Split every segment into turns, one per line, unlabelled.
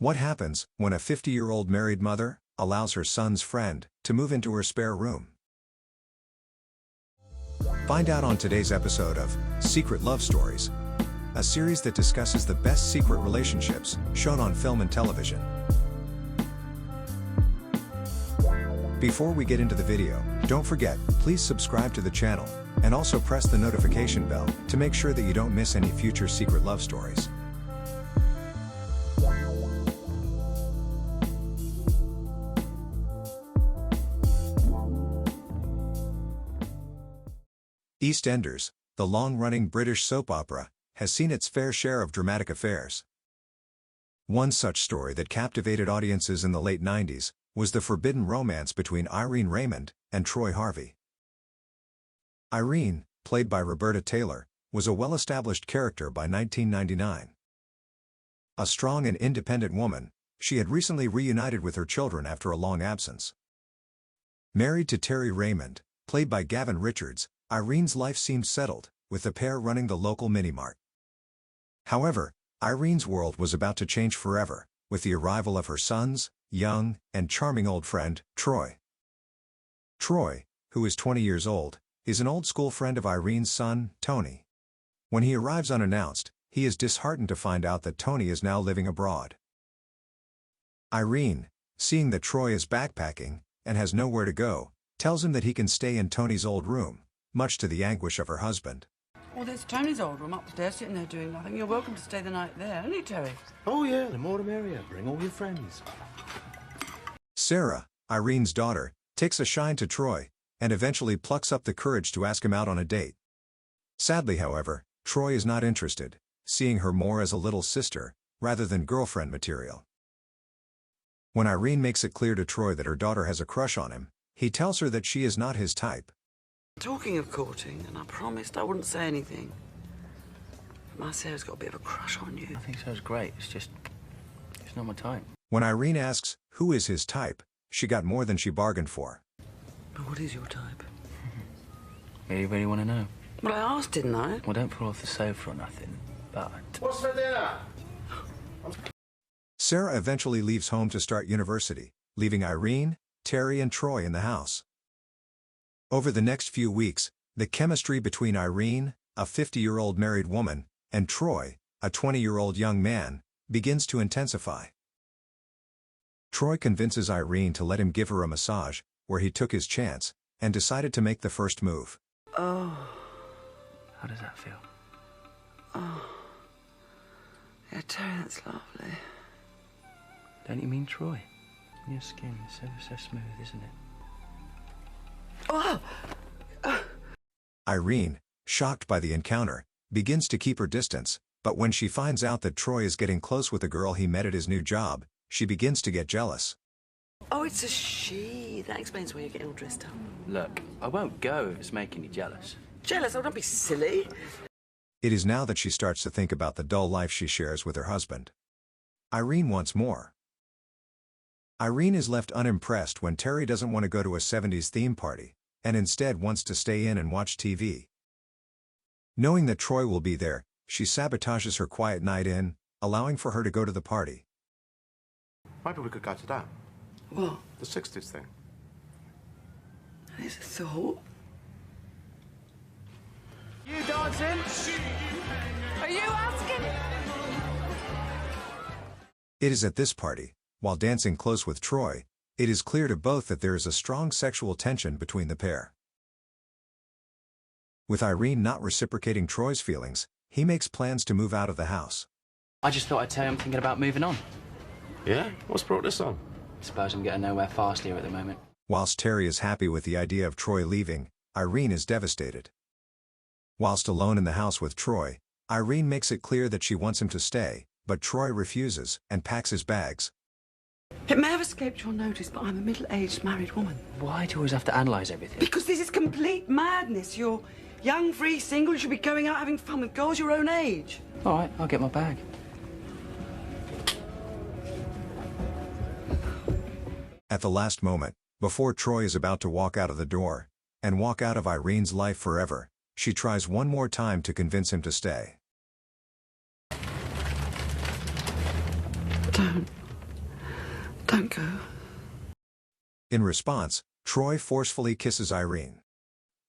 What happens when a 50-year-old married mother allows her son's friend to move into her spare room? Find out on today's episode of Secret Love Stories, a series that discusses the best secret relationships shown on film and television. Before we get into the video, don't forget, please subscribe to the channel, and also press the notification bell to make sure that you don't miss any future secret love stories. Eastenders, the long-running British soap opera, has seen its fair share of dramatic affairs. One such story that captivated audiences in the late 90s was the forbidden romance between Irene Raymond and Troy Harvey. Irene, played by Roberta Taylor, was a well-established character by 1999. A strong and independent woman, she had recently reunited with her children after a long absence. Married to Terry Raymond, played by Gavin Richards, Irene's life seemed settled, with the pair running the local mini-mart. However, Irene's world was about to change forever, with the arrival of her son's young and charming old friend, Troy. Troy, who is 20 years old, is an old-school friend of Irene's son, Tony. When he arrives unannounced, he is disheartened to find out that Tony is now living abroad. Irene, seeing that Troy is backpacking and has nowhere to go, tells him that he can stay in Tony's old room, much to the anguish of her husband.
Well, there's Tony's old room upstairs sitting there doing nothing. You're welcome to stay the night there, aren't you, Terry?
Oh yeah, the more the merrier. Bring all your friends.
Sarah, Irene's daughter, takes a shine to Troy, and eventually plucks up the courage to ask him out on a date. Sadly, however, Troy is not interested, seeing her more as a little sister, rather than girlfriend material. When Irene makes it clear to Troy that her daughter has a crush on him, he tells her that she is not his type.
Talking of courting, and I promised I wouldn't say anything. My Sarah's got a bit of a crush on you.
I think so's great. It's not my type.
When Irene asks who is his type, she got more than she bargained for.
But what is your type?
You really want to know?
Well, I asked, didn't I?
Well, don't fall off the sofa or nothing, but...
What's for dinner?
Sarah eventually leaves home to start university, leaving Irene, Terry and Troy in the house. Over the next few weeks, the chemistry between Irene, a 50-year-old married woman, and Troy, a 20-year-old young man, begins to intensify. Troy convinces Irene to let him give her a massage, where he took his chance, and decided to make the first move.
Oh.
How does that feel?
Oh. Yeah, Terry, that's lovely.
Don't you mean Troy? Your skin is so smooth, isn't it?
Oh.
Irene, shocked by the encounter, begins to keep her distance, but when she finds out that Troy is getting close with a girl he met at his new job, she begins to get jealous.
Oh, it's a she. That explains why you're getting all dressed up.
Look, I won't go if it's making you jealous.
Jealous? Oh, don't be silly.
It is now that she starts to think about the dull life she shares with her husband. Irene wants more. Irene is left unimpressed when Terry doesn't want to go to a 70s theme party, and instead wants to stay in and watch TV. Knowing that Troy will be there, she sabotages her quiet night in, allowing for her to go to the party.
Maybe we could go to that.
What?
The 60s thing.
It's a thought.
You dancing? Are you asking?
It is at this party, while dancing close with Troy, it is clear to both that there is a strong sexual tension between the pair. With Irene not reciprocating Troy's feelings, he makes plans to move out of the house.
I just thought I'd tell you I'm thinking about moving on.
Yeah? What's brought this on?
I suppose I'm getting nowhere fast here at the moment.
Whilst Terry is happy with the idea of Troy leaving, Irene is devastated. Whilst alone in the house with Troy, Irene makes it clear that she wants him to stay, but Troy refuses and packs his bags.
It may have escaped your notice, but I'm a middle-aged married woman.
Why do you always have to analyse everything?
Because this is complete madness. You're young, free, single. You should be going out having fun with girls your own age.
All right, I'll get my bag.
At the last moment, before Troy is about to walk out of the door, and walk out of Irene's life forever, she tries one more time to convince him to stay.
Don't. Don't go.
In response, Troy forcefully kisses Irene.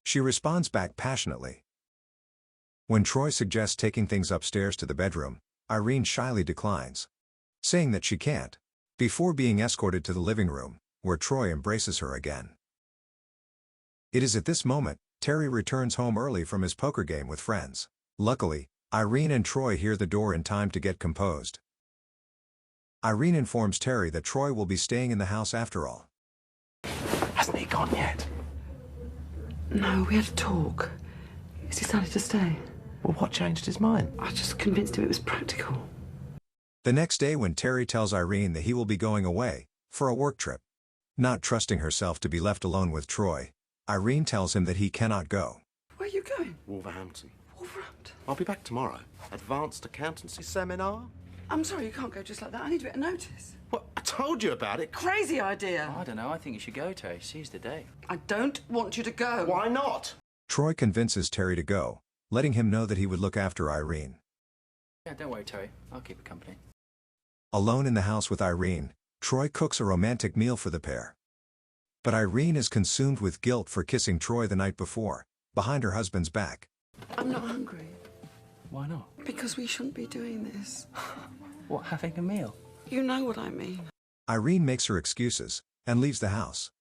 She responds back passionately. When Troy suggests taking things upstairs to the bedroom, Irene shyly declines, saying that she can't, before being escorted to the living room, where Troy embraces her again. It is at this moment, Terry returns home early from his poker game with friends. Luckily, Irene and Troy hear the door in time to get composed. Irene informs Terry that Troy will be staying in the house after all.
Hasn't he gone yet?
No, we had a talk. He's decided to stay.
Well, what changed his mind?
I just convinced him it was practical.
The next day when Terry tells Irene that he will be going away, for a work trip, not trusting herself to be left alone with Troy, Irene tells him that he cannot go.
Where are you going?
Wolverhampton.
Wolverhampton.
I'll be back tomorrow. Advanced accountancy seminar?
I'm sorry, you can't go just like that. I need a bit of notice.
Well, I told you about it.
Crazy idea.
I don't know. I think you should go, Terry. Seize the day.
I don't want you to go.
Why not?
Troy convinces Terry to go, letting him know that he would look after Irene.
Yeah, don't worry, Terry. I'll keep it company.
Alone in the house with Irene, Troy cooks a romantic meal for the pair. But Irene is consumed with guilt for kissing Troy the night before, behind her husband's back.
I'm not hungry.
Why not?
Because we shouldn't be doing this.
What, having a meal?
You know what I mean.
Irene makes her excuses, and leaves the house.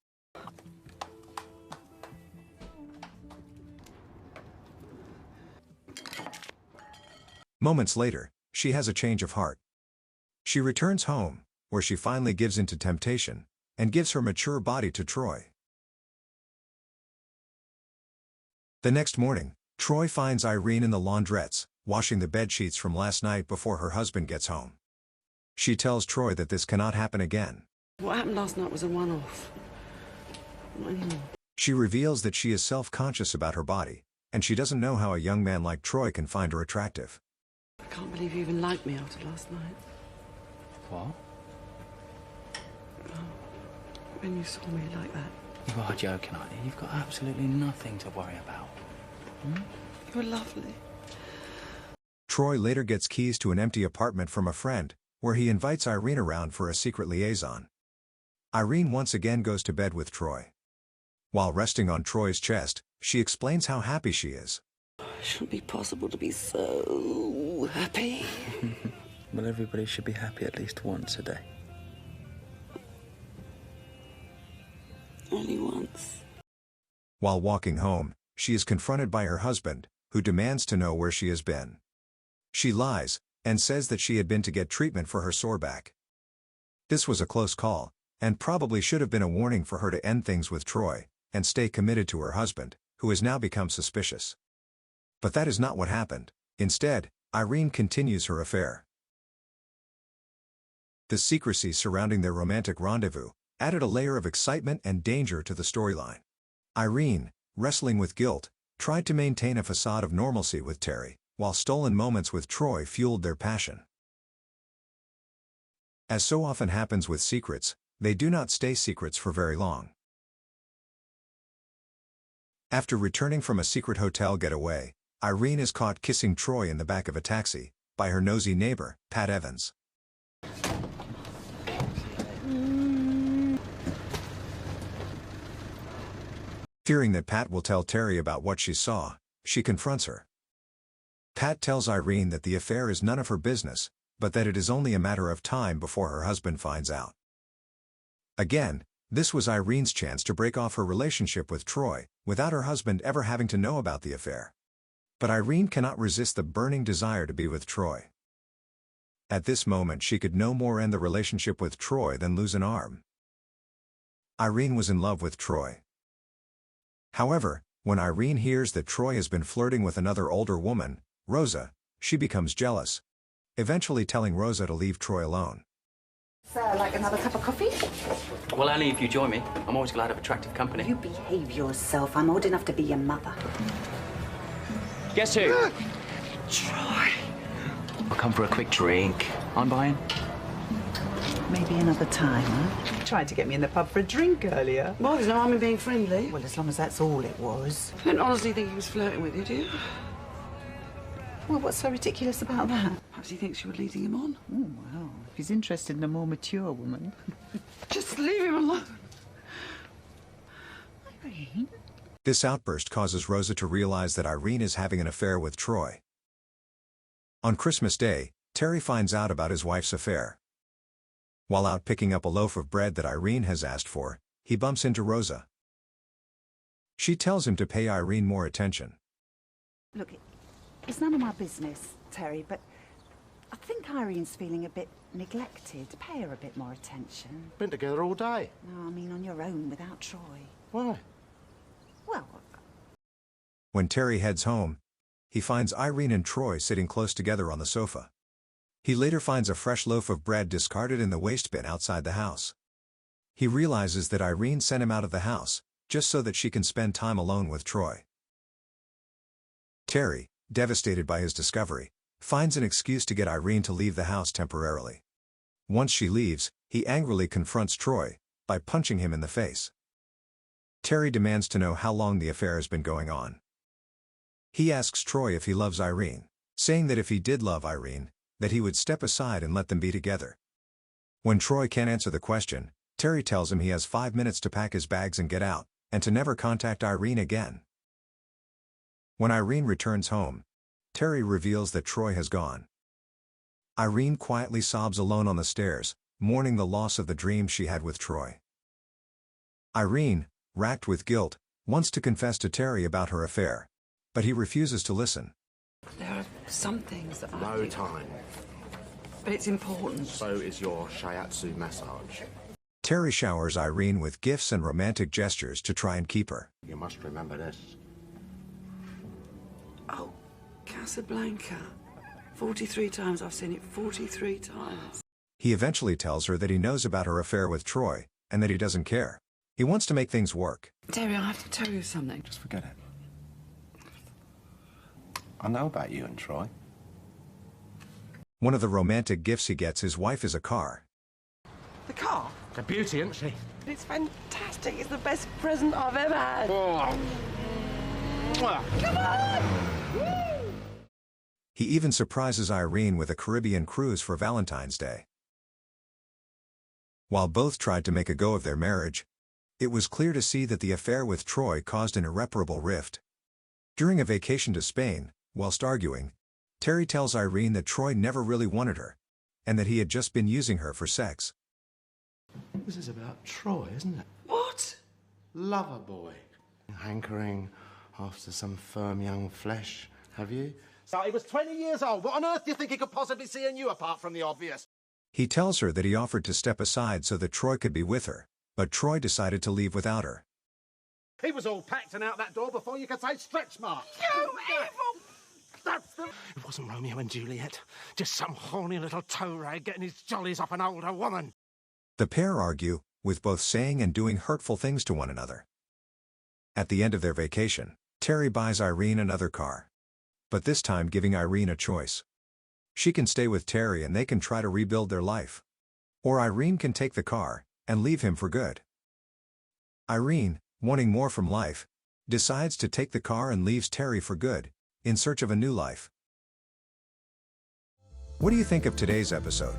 Moments later, she has a change of heart. She returns home, where she finally gives in to temptation, and gives her mature body to Troy. The next morning, Troy finds Irene in the laundrettes, washing the bedsheets from last night before her husband gets home. She tells Troy that this cannot happen again.
What happened last night was a one-off. Not anymore.
She reveals that she is self-conscious about her body, and she doesn't know how a young man like Troy can find her attractive.
I can't believe you even liked me after last night.
What?
When you saw me like that.
You are joking, aren't you? You've got absolutely nothing to worry about. Hmm?
You were lovely.
Troy later gets keys to an empty apartment from a friend, where he invites Irene around for a secret liaison. Irene once again goes to bed with Troy. While resting on Troy's chest, she explains how happy she is.
It shouldn't be possible to be so happy.
Well, everybody should be happy at least once a day.
Only once.
While walking home, she is confronted by her husband, who demands to know where she has been. She lies, and says that she had been to get treatment for her sore back. This was a close call, and probably should have been a warning for her to end things with Troy, and stay committed to her husband, who has now become suspicious. But that is not what happened. Instead, Irene continues her affair. The secrecy surrounding their romantic rendezvous added a layer of excitement and danger to the storyline. Irene, wrestling with guilt, tried to maintain a facade of normalcy with Terry, while stolen moments with Troy fueled their passion. As so often happens with secrets, they do not stay secrets for very long. After returning from a secret hotel getaway, Irene is caught kissing Troy in the back of a taxi, by her nosy neighbor, Pat Evans. Fearing that Pat will tell Terry about what she saw, she confronts her. Pat tells Irene that the affair is none of her business, but that it is only a matter of time before her husband finds out. Again, this was Irene's chance to break off her relationship with Troy, without her husband ever having to know about the affair. But Irene cannot resist the burning desire to be with Troy. At this moment she could no more end the relationship with Troy than lose an arm. Irene was in love with Troy. However, when Irene hears that Troy has been flirting with another older woman, Rosa, she becomes jealous, eventually telling Rosa to leave Troy alone.
Sir, like another cup of coffee?
Well, only if you join me. I'm always glad of attractive company.
You behave yourself. I'm old enough to be your mother.
Guess who?
Troy.
I'll come for a quick drink. I'm buying.
Maybe another time, huh? Tried to get me in the pub for a drink earlier.
Well, there's no harm in being friendly.
Well, as long as that's all it was.
I don't honestly think he was flirting with you, do you?
Well, what's so ridiculous about that?
Perhaps he thinks you were leading him on.
Oh, well, if he's interested in a more mature woman.
Just leave him alone.
Irene?
This outburst causes Rosa to realize that Irene is having an affair with Troy. On Christmas Day, Terry finds out about his wife's affair. While out picking up a loaf of bread that Irene has asked for, he bumps into Rosa. She tells him to pay Irene more attention.
Look, it's none of my business, Terry, but I think Irene's feeling a bit neglected. Pay her a bit more attention.
Been together all day.
No, I mean on your own without Troy.
Why?
Well,
When Terry heads home, he finds Irene and Troy sitting close together on the sofa. He later finds a fresh loaf of bread discarded in the waste bin outside the house. He realizes that Irene sent him out of the house, just so that she can spend time alone with Troy. Terry, devastated by his discovery, finds an excuse to get Irene to leave the house temporarily. Once she leaves, he angrily confronts Troy by punching him in the face. Terry demands to know how long the affair has been going on. He asks Troy if he loves Irene, saying that if he did love Irene, that he would step aside and let them be together. When Troy can't answer the question, Terry tells him he has 5 minutes to pack his bags and get out, and to never contact Irene again. When Irene returns home, Terry reveals that Troy has gone. Irene quietly sobs alone on the stairs, mourning the loss of the dream she had with Troy. Irene, racked with guilt, wants to confess to Terry about her affair, but he refuses to listen.
There are some things that I
No
do,
time.
but it's important.
So is your shiatsu massage.
Terry showers Irene with gifts and romantic gestures to try and keep her.
You must remember this.
Oh, Casablanca. 43 times I've seen it, 43 times.
He eventually tells her that he knows about her affair with Troy, and that he doesn't care. He wants to make things work.
Terry, I have to tell you something.
Just forget it. I know about you and Troy.
One of the romantic gifts he gets his wife is a car.
The car?
It's a beauty, isn't she?
It's fantastic. It's the best present I've ever had. Come on!
He even surprises Irene with a Caribbean cruise for Valentine's Day. While both tried to make a go of their marriage, it was clear to see that the affair with Troy caused an irreparable rift. During a vacation to Spain, whilst arguing, Terry tells Irene that Troy never really wanted her, and that he had just been using her for sex.
This is about Troy, isn't it?
What?
Lover boy. Hankering after some firm young flesh, have you? So he was 20 years old. What on earth do you think he could possibly see in you apart from the obvious?
He tells her that he offered to step aside so that Troy could be with her, but Troy decided to leave without her.
He was all packed and out that door before you could say stretch mark.
You evil!
That's the... It wasn't Romeo and Juliet. Just some horny little toe rag getting his jollies off an older woman.
The pair argue, with both saying and doing hurtful things to one another. At the end of their vacation, Terry buys Irene another car. But this time giving Irene a choice. She can stay with Terry and they can try to rebuild their life. Or Irene can take the car and leave him for good. Irene, wanting more from life, decides to take the car and leaves Terry for good, in search of a new life. What do you think of today's episode?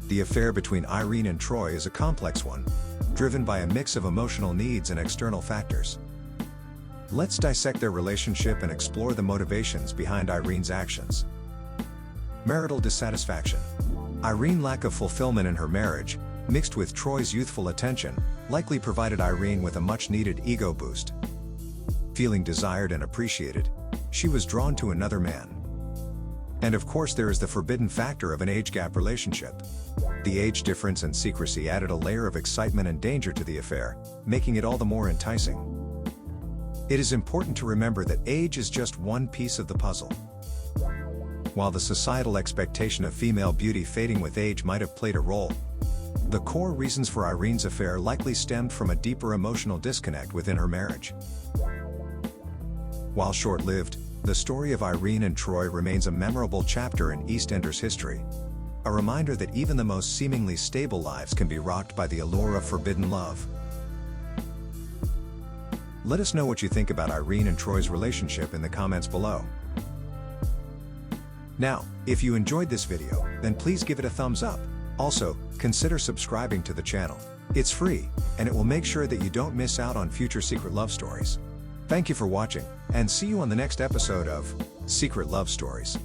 The affair between Irene and Troy is a complex one, driven by a mix of emotional needs and external factors. Let's dissect their relationship and explore the motivations behind Irene's actions. Marital dissatisfaction. Irene's lack of fulfillment in her marriage, mixed with Troy's youthful attention, likely provided Irene with a much-needed ego boost. Feeling desired and appreciated, she was drawn to another man. And of course there is the forbidden factor of an age gap relationship. The age difference and secrecy added a layer of excitement and danger to the affair, making it all the more enticing. It is important to remember that age is just one piece of the puzzle. While the societal expectation of female beauty fading with age might have played a role, the core reasons for Irene's affair likely stemmed from a deeper emotional disconnect within her marriage. While short-lived, the story of Irene and Troy remains a memorable chapter in Eastenders history, a reminder that even the most seemingly stable lives can be rocked by the allure of forbidden love. Let us know what you think about Irene and Troy's relationship in the comments below. Now, if you enjoyed this video, then please give it a thumbs up, Also, consider subscribing to the channel. It's free, and it will make sure that you don't miss out on future secret love stories. Thank you for watching, and see you on the next episode of Secret Love Stories.